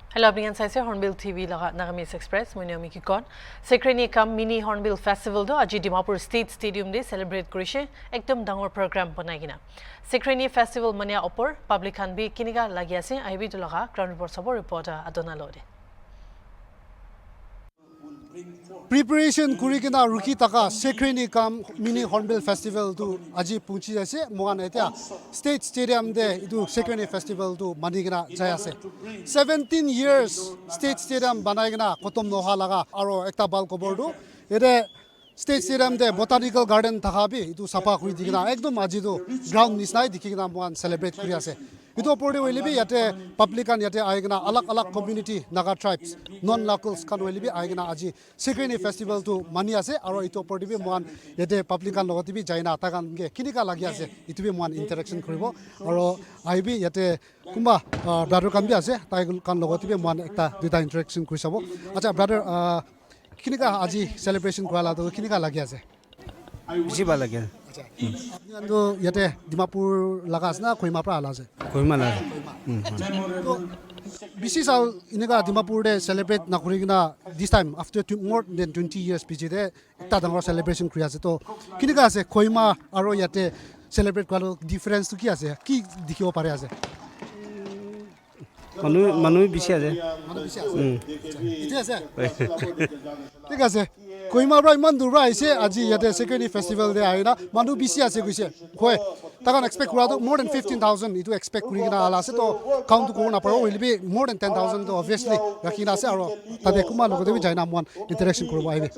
Hello, abingan sa Hornbill TV laga Nagamis Express. Muna yung mikikon. Sekreni kam mini Hornbill Festival do aji Dimapur State Stadium de celebrate kurishe ekdom dangor program panai gina. Sekreni Festival mania opor public han bi kiniga lagi ase IB do laga ground report sabo reporter Adona Lode. Preparation kurikina ruki taka Sekreni kam mini Hornbill Festival tu aji punchi jase mogan etia State Stadium de itu Sekreni Festival tu manigina jayase 17 years State Stadium banaigina kotom noha laga aro ekta bal kobordu ede State Stadium de Botanical Garden takabi itu sapa kuri digina ekdom aji tu ground nisnai dikigina mogan celebrate kuri ase itu oporde welibi yate publican yate aigina alak community naga tribes non locals kan welibi aigina aji Sekreni Festival tu mani ase aro itu oporde bi moan yate publican logoti bi jaina takan ge kinika lagi ase itu bi moan interaction koribo aro aibi yate kumba brother kan bi ase tai kan logoti bi moan ekta duta interaction kurisabo acha brother kinika aji celebration kwala to kinika lagi ase বেছি ভাল লাগে apni yate Dimapur lagas na koima pra ala ase কইমা না BC Sal inega Dimapur de celebrate na kurigina this time after more than 20 years BC de ta dangor celebration kriya ase to kiniga ase koima aro yate celebrate kwalo difference to ki ase ki dikhibo pare ase মানুহ বেছি আছে ite ase ঠিক আছে koima bra iman dur bra aise aji yate Sekreni Festival de aina manu BC ase kuise khoi takan expect kura to more than 15,000 itu expect kurigina ala ase to count ko na paro will be more than 10,000 to obviously rakina ase aro tade kuma logote bi jaina mon interaction kurbo aibe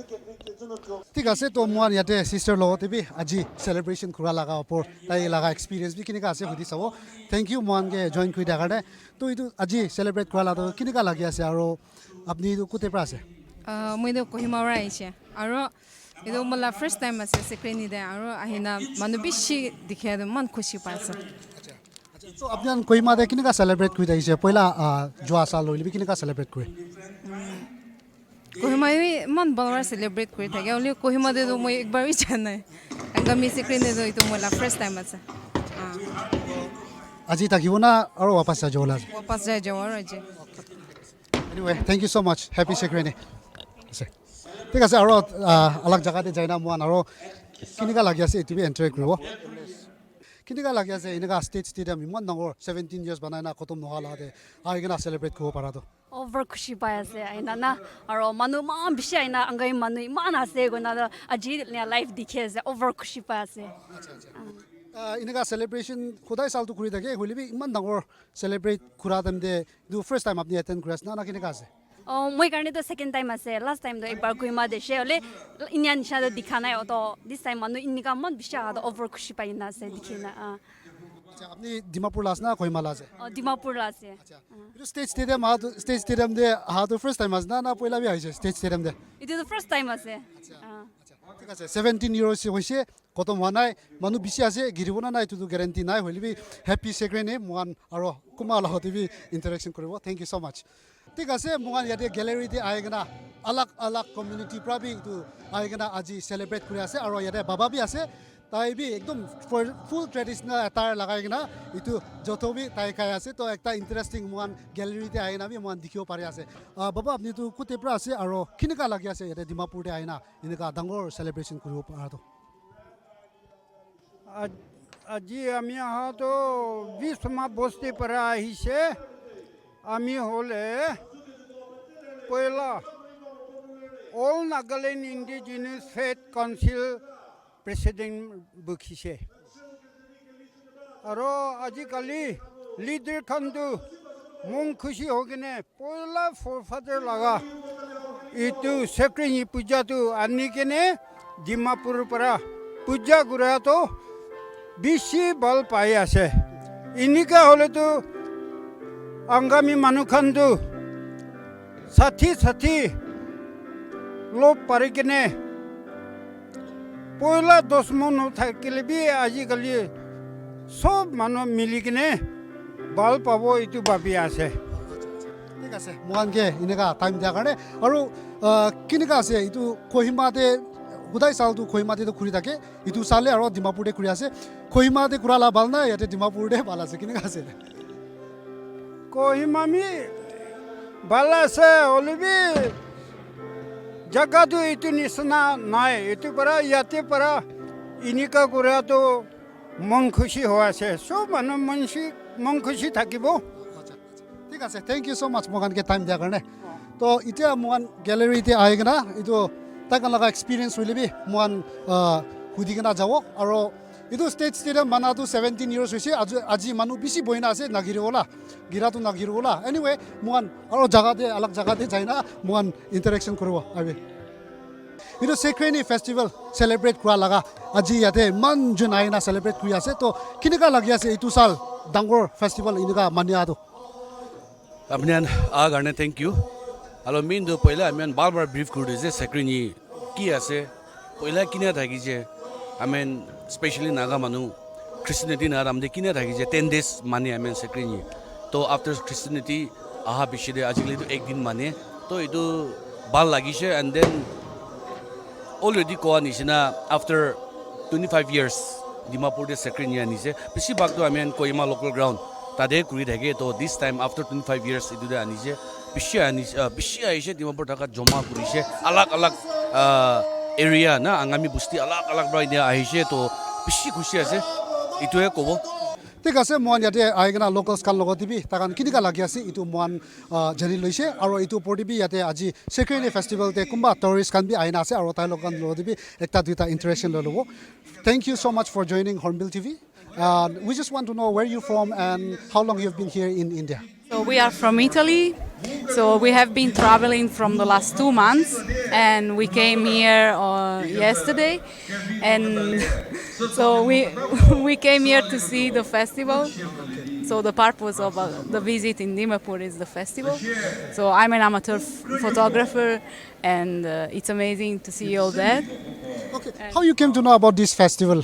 ঠিক আছে তো মই ইয়াতে sister লগতে B আজি celebration করা লাগা ওপর তাই লাগা এক্সপিরিয়েন্স বি কিনিকা আছে হুদি চাব থ্যাংক ইউ মনকে জয়েন কৰি দিয়াৰ কাৰণে তো এইটো আজি সেলিব্রেট কৰা লাগা কিনিকা লাগি আছে আৰু আপুনি এইটো কোতে পৰা আছে মই তো কহিমাৰা আহিছে আৰু এইটো মোলা ফাৰ্ষ্ট টাইম আছে Sekreni দে আৰু আহিনা মানুহ বেছি দেখে মান খুশি পাইছে তো আপোনাৰ কহিমা দে কিনিকা সেলিব্রেট কৰি আহিছে পহিলা যোৱা সাল লৈ কিনিকা সেলিব্রেট কৰি কহিমা মান বলৱাৰ সেলিব্রেট কৰি থাকে অলি কহিমা দে মই একবাৰ জানাই আগামী Sekreni দে এইটো মোলা ফাৰ্ষ্ট টাইম আছে আজি থাকিব না আৰু वापस যাব লাগে वापस যায় যাওয়ার আছে anyway thank you so much happy Sekreni ঠিক আছে আৰু আলাক জাগাতে যাই না মন আৰু কিনিকা লাগি আছে এটিভি এন্টাৰ কৰিব কিনিকা লাগি আছে এনেকা ষ্টেট ষ্টেডিয়াম ইমান ডাঙৰ 17 ইয়াৰ্স বনাই না খতম নোহা লাগে আইগনা সেলিব্রেট কৰিব পাৰাটো over khushi pai ase aina na aro manu ma bishi aina angai manu man ase gona aji life dikhe ase over khushi pai ase এনেকা সেলিব্রেশন খোদাই সালটো কৰি থাকে হলিবি ইমান ডাঙৰ সেলিব্রেট খুৰা টাইম দে দু ফাৰ্ষ্ট টাইম আপনি এটেন্ড কৰিছ না কিনেকা আছে moi karne to second time ase last time to ekbar koima deshe ole inyan nisha to dikha nai to this time manu innika man bishi aga over khushi pai na ase dikhina আচ্ছা আপনি ডিমাপুর লাস না কইমা লাস dimapur la ase আচ্ছা এটা state stadium দে how first time আস না না পয়লা বি হইছে স্টেট স্টেডিয়াম দে it is the first time ase ঠিক আছে 17 ইয়ার্স হইছে কত মানাই মানু বিশি আছে গিরিব না নাই তো গ্যারান্টি নাই হলিবি হ্যাপি Sekreni মন আর কুমা লহতে বি ইন্টারেকশন করব থ্যাংক ইউ সো মাচ ঠিক আছে মন ইয়াতে গ্যালারিতে আইগনা আলাক কমিউনিটি প্রাবি তো আইগনা আজি সেলিব্রেট করে আছে আর ইয়াতে বাবা বি আছে তাই বি একদম ফুল ট্রেডিশনাল অ্যাটায়ার লাগাই কিনা ইটো যত বি তাই খাই আছে তো একটা ইন্টারেস্টিং মন গ্যালারিতে আইনা বি মন দেখিব পারে আছে বাবা আপনি তো কোতে পৰা আছে আর কিনেকা লাগি আছে ইয়াতে ডিমাপুরতে আইনা এনেকা ডাঙৰ সেলিব্রেশন কৰিব পাৰাটো আজি আমি আহাতো 20 মাহ বস্তি পৰা আহিছে আমি হলে পয়লা all Nagaland indigenous faith council president বকিছে আৰু আজিকালি লিডাৰ খানটো মন খুশি হৈ কিনে পয়লা ফৰফাদাৰ লগা এইটো Sekreni পূজাটো আনি কিনে ডিমাপুৰৰ পৰা পূজা কৰাটো বেছি ভাল পাই আছে এনেকা হ'লেতো আগামী মানুহখানটো সাথী লগ পাৰি কিনে পয়লা 10 মানুহ থাকিলে বি আজিকালি সব মানুহ মিলি কিনে ভাল পাব এইটো ভাবি আছে ঠিক আছে মহানকে এনেকা টাইম দিয়াৰ কাৰণে আৰু কিনেকা আছে এইটো কহিমাতে গোটাই চালটো কহিমাতে ঘূৰি থাকে ইটো চালে আৰু ডিমাপুৰতে ঘূৰি আছে কহিমাতে ঘূৰালা ভাল নাই ইয়াতে ডিমাপুৰতে ভাল আছে কিনেকা আছে কহিমামি ভাল আছে অলবি জায়গাটো এইটো নিচিনা নাই এইটো পৰা ইয়াতে পৰা এনেকুৱা কৰাটো মন খুচি হৈ আছে চব মানুহ মন খুচি থাকিব ঠিক আছে thank you so' much মোকানকে time দিয়াৰ কাৰণে তো এতিয়া মোকান গেলেৰীতে আহি কিনা এইটো তাক লগা এক্সপিৰিয়েঞ্চ হৈ ল'বি মোকান সুধি কিনা যাব আৰু এইটো ষ্টেট ষ্টেডিয়াম বানাটো 17 years হৈছে আজি মানুহ বেছি বহি না আছে নাগিৰিবলা গিৰাটো নাগিৰিবলা এনিৱে মোকান আৰু জাগাতে অলগ জাগাতে যাই না মোকান ইণ্টাৰেকশ্যন কৰিব আবে এইটো চেক্ৰেনি ফেষ্টিভেল চেলিব্ৰেট কৰা লগা আজি ইয়াতে ইমান জোন আহি না চেলিব্ৰেট কৰি আছে তো কেনেকুৱা লাগি আছে এইটো চাল ডাঙৰ ফেষ্টিভেল এনেকুৱা মানিয়াটো আপুনি কাৰণে থেংক ইউ আৰু মেইনটো পহিলা আমি বাৰ বাৰ ব্ৰিফ কৰি দিছে চেক্ৰেনি কি আছে পহিলা কিনে থাকিছে আমি স্পেচিয়েলি নাগা মানুহ খ্ৰীষ্টানিটি না আমি কিনে থাকিছে 10 days মানে আমি চেক্ৰেনি তো আফটাৰ খ্ৰীষ্টানিটি অহা পিছতে আজিকালিতো একদিন মানে তো এইটো ভাল লাগিছে এণ্ড দেন অলৰেডি কোৱা নিচিনা আফটাৰ 25 years ডিমাপুৰতে চেক্ৰেনি আনিছে বেছিভাগটো আমি কহিমা লোকেল গ্ৰাউণ্ড তাতে কৰি থাকে তো দিছ টাইম আফটাৰ 25 years এইটোতে আনিছে বেছি আহিছে ডিমাপুৰ থাকাত জমা কৰিছে আলাগ এৰিয়া না আঙামী বস্তি আলাগ পৰা এতিয়া আহিছে তো বেছি খুচি আছে এইটোৱে ক'ব ঠিক আছে মই ইয়াতে আহি কিনা লোকেলছ খান লগত দিবি তাকান কেনেকুৱা লাগি আছে এইটো মন জানি লৈছে আৰু এইটো ওপৰত দিবি ইয়াতে আজি চেক্ৰেনি ফেষ্টিভেলতে কোনোবা টুৰিষ্ট খান বি আহি আছে আৰু তাই লগত লগত দিবি একটা দুটা ইণ্টাৰেকশ্যন লৈ ল'ব thank you so' much for joining Hornbill TV we just want to know where you're from and how long you've been here in India. So we are from Italy. So we have been traveling from the last 2 months, and we came here yesterday, and so we came here to see the festival. So the purpose of the visit in Dimapur is the festival. So I'm an amateur photographer, and it's amazing to see all that. Okay. How you came to know about this festival?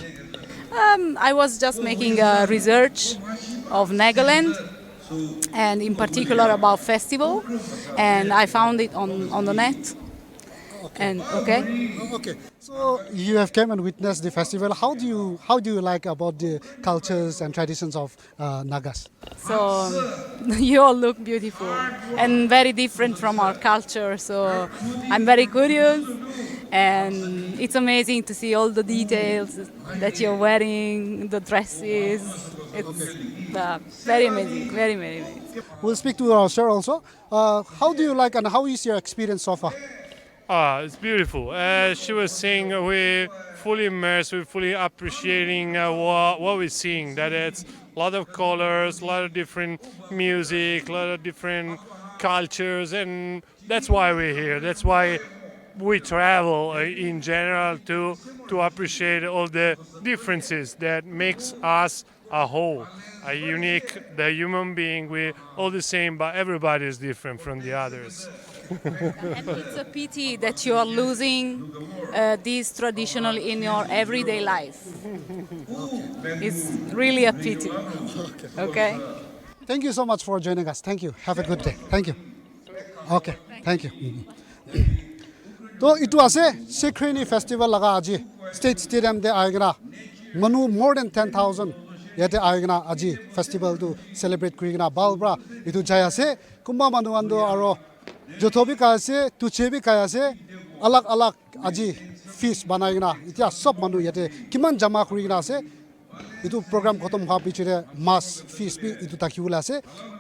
I was just making a research of Nagaland, and in particular about festival, and I found it on the net. And okay. So you have come and witnessed the festival. How do you like about the cultures and traditions of Nagas? So you all look beautiful and very different from our culture. So I'm very curious, and it's amazing to see all the details that you're wearing, the dresses. It's very amazing, very amazing. We'll speak to our sir also. How do you like and how is your experience so far? It's beautiful. She was saying we're fully immersed, we're fully appreciating what we're seeing. That it's a lot of colors, a lot of different music, a lot of different cultures, and that's why we're here. That's why we travel in general to appreciate all the differences that makes us a whole, a unique, the human being. We're all the same, but everybody is different from the others. And it's a pity that you are losing this traditional in your everyday life. It's really a pity. Okay. Thank you so much for joining us. Thank you. Have a good day. Thank you. Okay. Thank you. তো ইটো আছে চেক্ৰেনি festival লগা আজি state stadium দে আহি কিনা মানুহ more than 10,000 ইয়াতে আহি কিনা আজি ফেষ্টিভেলটো চেলিব্ৰেট কৰি কিনা ভাল পৰা এইটো যাই আছে কোনোবা মানুহ আৰু যথবি খাই আছে তুচেবি খাই আছে আলাগ আজি ফিচ বনাই কিনা এতিয়া চব মানুহ ইয়াতে কিমান জমা কৰি কিনা আছে এইটো প্ৰগ্ৰাম খতম হোৱাৰ পিছতে মাছ ফিচ বি এইটো থাকিবলৈ আছে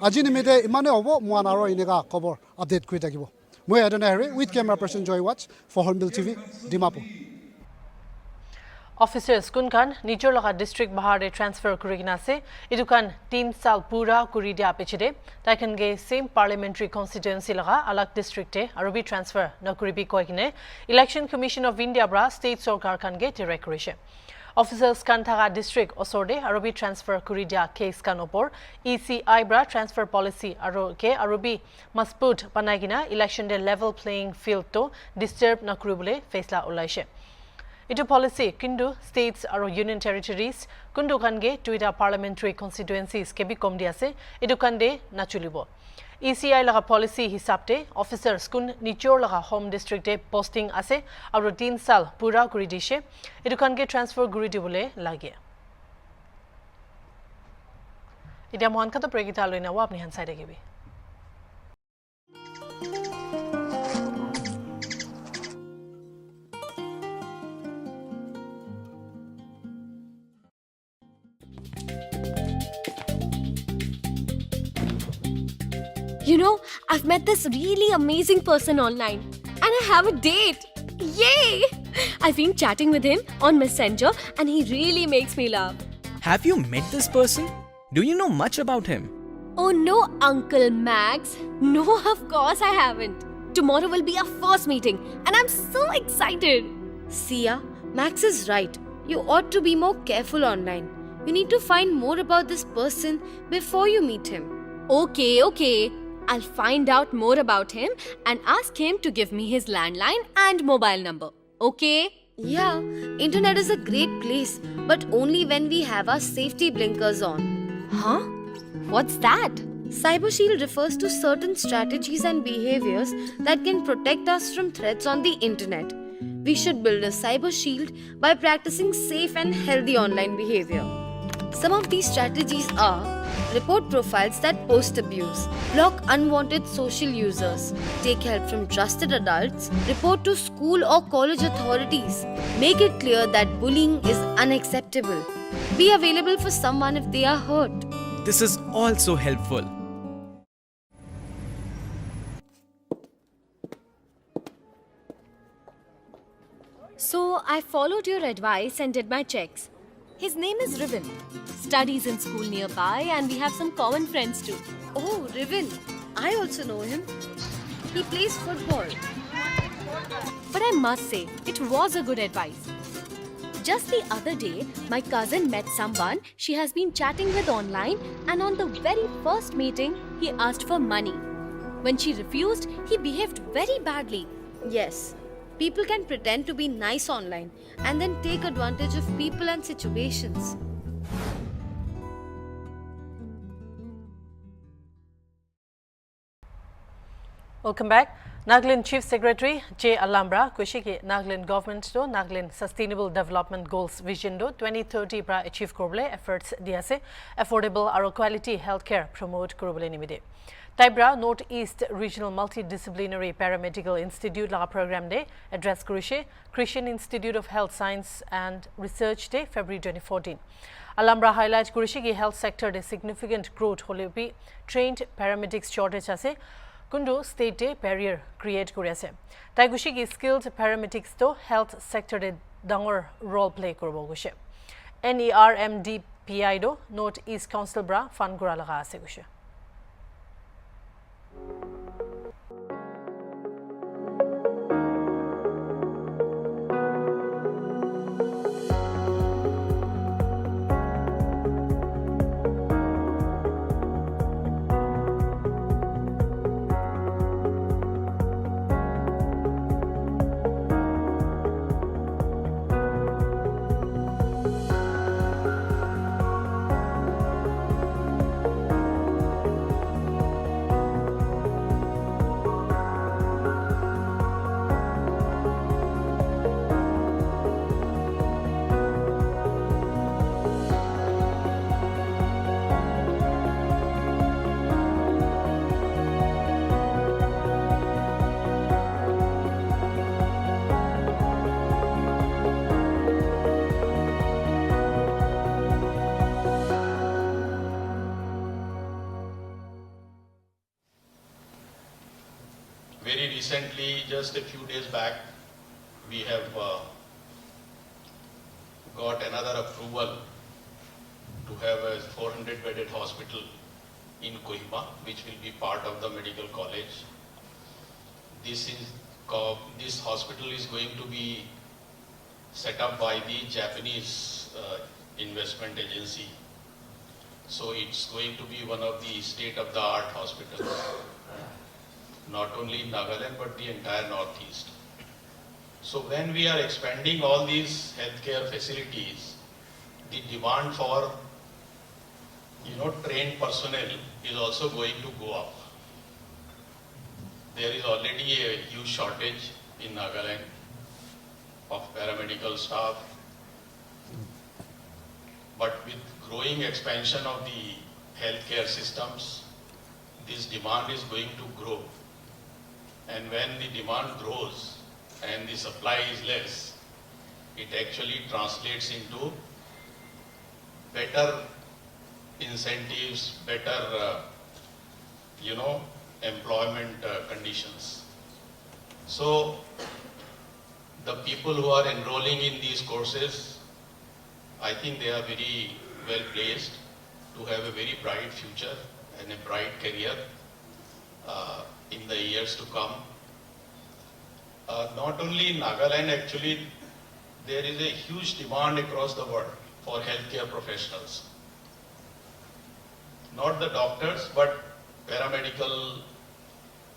আজি নিমিত্তে ইমানে হ'ব মই আৰু এনেকুৱা খবৰ আপডেট কৰি থাকিব মই Edna Harry with camera person Joy Watts for Hornbill TV Dimapur Officers kunkan nijor laga district bahare transfer kurigina ase idukan 3 saal pura kuri dia pichide taikan ge same parliamentary constituency laga alag district te arubi transfer na kuribi koikine election commission of India bra state sarkar kan ge direct kurise officers kan thaga district osorde arubi transfer kuri dia case kan opor ECI bra transfer policy arubi masbut banagina election de level playing field to disturb na kuribole faisla ulaise Itu policy kindu states aro union territories kundu kange tuida parliamentary constituencies kebi kom diase itu kande nachulibo ECI laga policy hisabte officers kun nichor laga home district te posting ase aro 3 sal pura kuri dishe itu kange transfer guri dibole lage ida mohan ka to pregita loina wa apni hansai degibi You know, I've met this really amazing person online and I have a date. Yay! I've been chatting with him on Messenger and he really makes me laugh. Have you met this person? Do you know much about him? Oh no, Uncle Max. No, of course I haven't. Tomorrow will be our first meeting and I'm so excited. Sia, Max is right. You ought to be more careful online. You need to find more about this person before you meet him. Okay. I'll find out more about him and ask him to give me his landline and mobile number. Okay? Yeah, internet is a great place, but only when we have our safety blinkers on. Huh? What's that? Cyber Shield refers to certain strategies and behaviors that can protect us from threats on the internet. We should build a cyber shield by practicing safe and healthy online behavior. Some of these strategies are: report profiles that post abuse, block unwanted social users, take help from trusted adults, report to school or college authorities, make it clear that bullying is unacceptable, be available for someone if they are hurt. This is also helpful. So I followed your advice and did my checks. His name is Riven. Studies in school nearby and we have some common friends too. Oh, Riven. I also know him. He plays football. But I must say, it was a good advice. Just the other day, my cousin met someone she has been chatting with online, and on the very first meeting, he asked for money. When she refused, he behaved very badly. Yes, people can pretend to be nice online and then take advantage of people and situations. Welcome back. Nagaland Chief Secretary J. Alambra kushiki Nagaland government do Nagaland Sustainable Development Goals Vision do 2030 pra achieve korble efforts diase affordable aro quality healthcare promote korble nimide. Taibra North East Regional Multidisciplinary Paramedical Institute la program de address kurishe Christian Institute of Health Science and Research Day February 2014. Alambra highlight kurishe health sector de significant growth holebi trained paramedics shortage ase Kundu state day barrier create kuriase. Taigushi skilled paramedics to health sector de dangor role play korbo gushe. NERMDPI do North East Council bra fund gura laga ase gushe. Very recently, just a few days back, we have got another approval to have a 400-bedded hospital in Kohima, which will be part of the medical college. This hospital is going to be set up by the Japanese investment agency. So it's going to be one of the state-of-the-art hospitals, not only in Nagaland but the entire Northeast. So when we are expanding all these healthcare facilities, the demand for trained personnel is also going to go up. There is already a huge shortage in Nagaland of paramedical staff, but with growing expansion of the healthcare systems, this demand is going to grow. And when the demand grows and the supply is less, it actually translates into better incentives, better, employment conditions. So the people who are enrolling in these courses, I think they are very well placed to have a very bright future and a bright career in the years to come. Not only in Nagaland, actually, there is a huge demand across the world for healthcare professionals. Not the doctors, but paramedical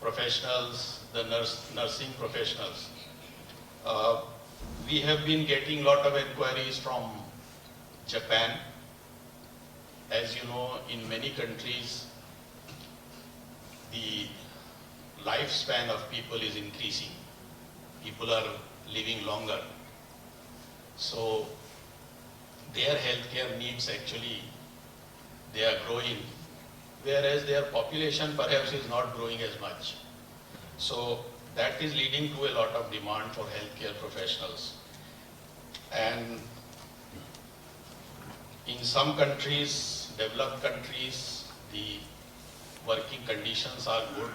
professionals, the nursing professionals. We have been getting a lot of inquiries from Japan. As you know, in many countries, the lifespan of people is increasing. People are living longer. So their healthcare needs actually, they are growing, whereas their population perhaps is not growing as much. So that is leading to a lot of demand for healthcare professionals. And in some countries, developed countries, the working conditions are good,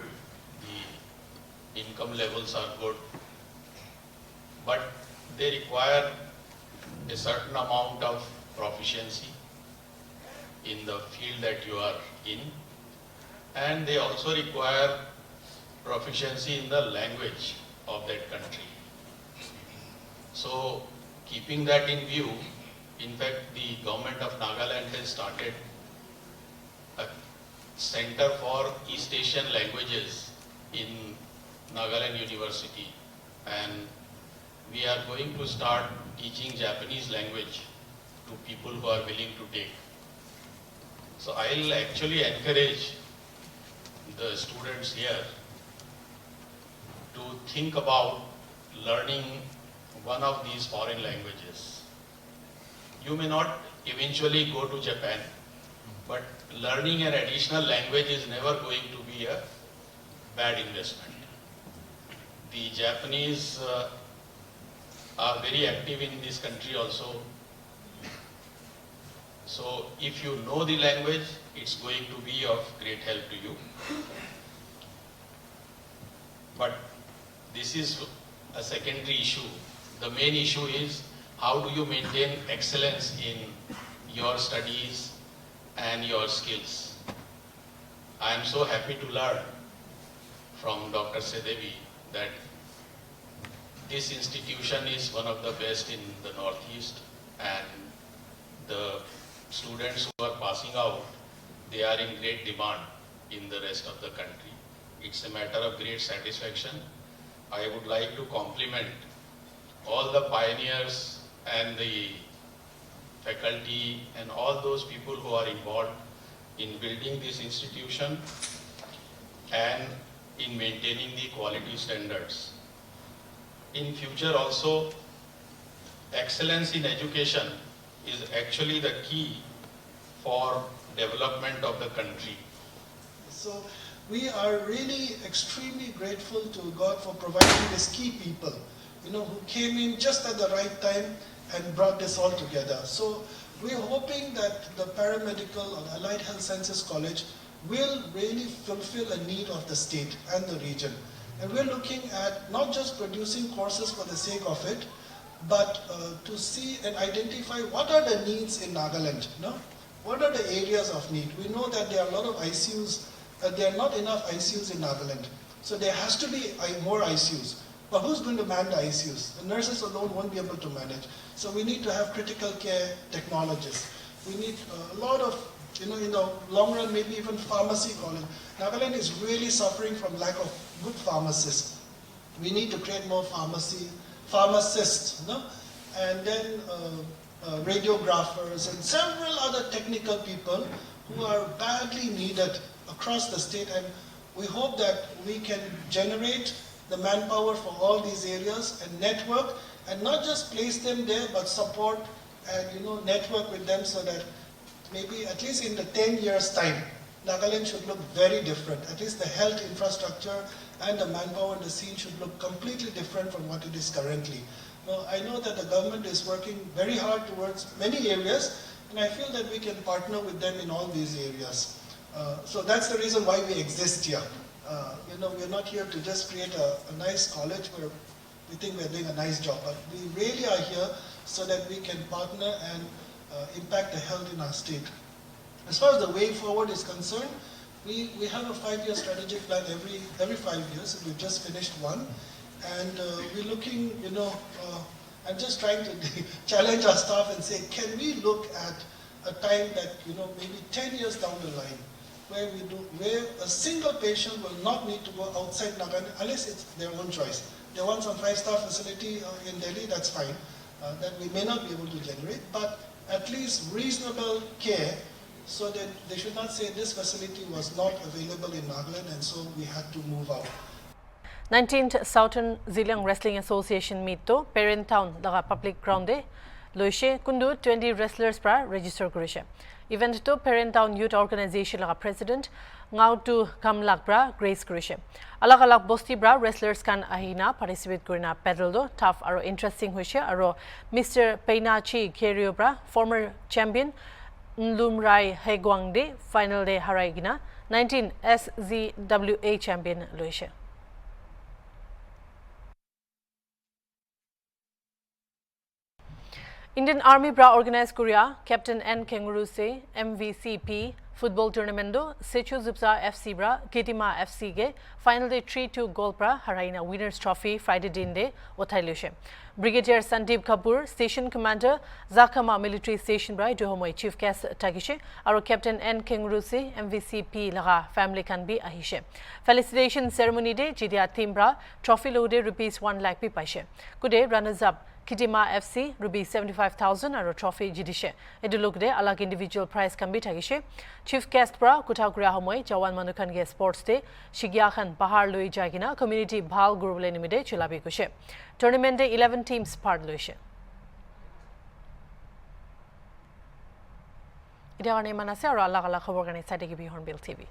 the income levels are good, but they require a certain amount of proficiency in the field that you are in, and they also require proficiency in the language of that country. So keeping that in view, in fact, the government of Nagaland has started a Center for East Asian Languages in Nagaland University, and we are going to start teaching Japanese language to people who are willing to take. So I'll actually encourage the students here to think about learning one of these foreign languages. You may not eventually go to Japan, but learning an additional language is never going to be a bad investment. The Japanese are very active in this country also. So if you know the language, it's going to be of great help to you. But this is a secondary issue. The main issue is how do you maintain excellence in your studies and your skills. I am so happy to learn from Dr. Sedevi that this institution is one of the best in the Northeast, and the students who are passing out, they are in great demand in the rest of the country. It's a matter of great satisfaction. I would like to compliment all the pioneers and the faculty and all those people who are involved in building this institution and in maintaining the quality standards. In future also, excellence in education is actually the key for development of the country. So we are really extremely grateful to God for providing these key people, who came in just at the right time and brought this all together. So we're hoping that the paramedical or Allied Health Sciences College will really fulfill a need of the state and the region. And we're looking at not just producing courses for the sake of it, but to see and identify what are the needs in Nagaland. What are the areas of need? We know that there are a lot of ICUs, there are not enough ICUs in Nagaland. So there has to be more ICUs. But who's going to man the ICUs? The nurses alone won't be able to manage. So we need to have critical care technologists. We need a lot of, in the long run, maybe even pharmacy college. Nagaland is really suffering from lack of good pharmacists. We need to create more pharmacists, and then radiographers and several other technical people who are badly needed across the state. And we hope that we can generate the manpower for all these areas and network, and not just place them there, but support and network with them so that maybe at least in the 10 years time, Nagaland should look very different. At least the health infrastructure and the manpower and the scene should look completely different from what it is currently. Now, I know that the government is working very hard towards many areas, and I feel that we can partner with them in all these areas. So that's the reason why we exist here. You know, we're not here to just create a nice college where we think we're doing a nice job, but we really are here so that we can partner and impact the health in our state. As far as the way forward is concerned, we have a 5-year strategic plan every 5 years, and we've just finished one. And we're looking, you know, I'm just trying to challenge our staff and say, can we look at a time that, you know, maybe 10 years down the line, where a single patient will not need to go outside Nagaland unless it's their own choice. They want some 5-star facility in Delhi, that's fine. That we may not be able to generate, but at least reasonable care so that they should not say this facility was not available in Nagaland and so we had to move out. 19th Southern Zilliang Wrestling Association meet to Parent Town laga public ground de loishe kundu 20 wrestlers pra register kurishe. Event to Parent Town Youth Organization laga president ngau to Kamlak pra grace kurishe. Alag bosti bra wrestlers kan ahina participate kurina pedal do tough aro interesting hoise aro Mr. Peinachi Kerio bra former champion Nlumrai Hegwang de final day harai gina 19 SZWA champion loishe. Indian Army bra organized Korea Captain N Kangaroo se MVCP football tournament do Sechu Zupsa FC bra Kitima FC ge final day 3-2 goal bra haraina winners trophy Friday din de othailushe. Brigadier Sandeep Kapoor station commander Zakama military station bra Johomoi chief guest tagishe aro Captain N Kangaroo se MVCP laga family kan bi ahishe. Felicitation ceremony de jidia team bra trophy load rupees 1 lakh pi paise. Kude runners up Kitima FC rupees 75,000 aro trophy jidishe. Edu look de alag individual prize kan bi thagishe. Chief guest bra Kuthakuria homoi Jawan Manukan ge sports day Shigya Khan Bahar loi jagina community bhal gurule nimide chulabi kushe. Tournament de 11 teams part loishe. Ida ane manase aro alag khobor gane site ki bi Hornbill TV.